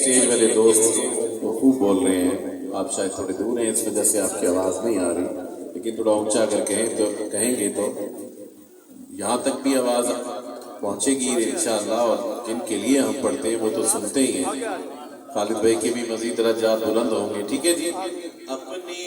Stage वाले दोस्त वो खूब बोल रहे हैं, आप शायद थोड़े दूर हैं इस वजह से आपकी आवाज़ नहीं आ रही, लेकिन थोड़ा ऊंचा अगर कहेंगे तो यहाँ तक भी आवाज़ पहुँचेगी इंशाअल्लाह। और जिनके लिए हम पढ़ते हैं वो तो सुनते ही हैं। खालिद भाई के भी मजीद दर्जात बुलंद होंगे। ठीक है जी। अपनी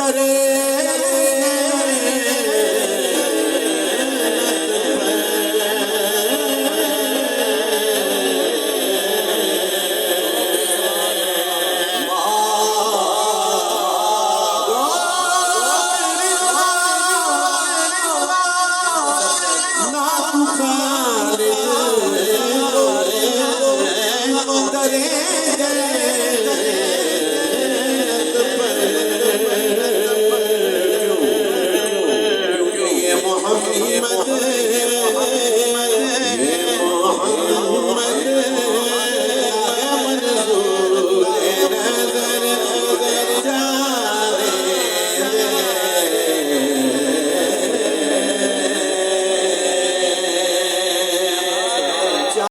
Hare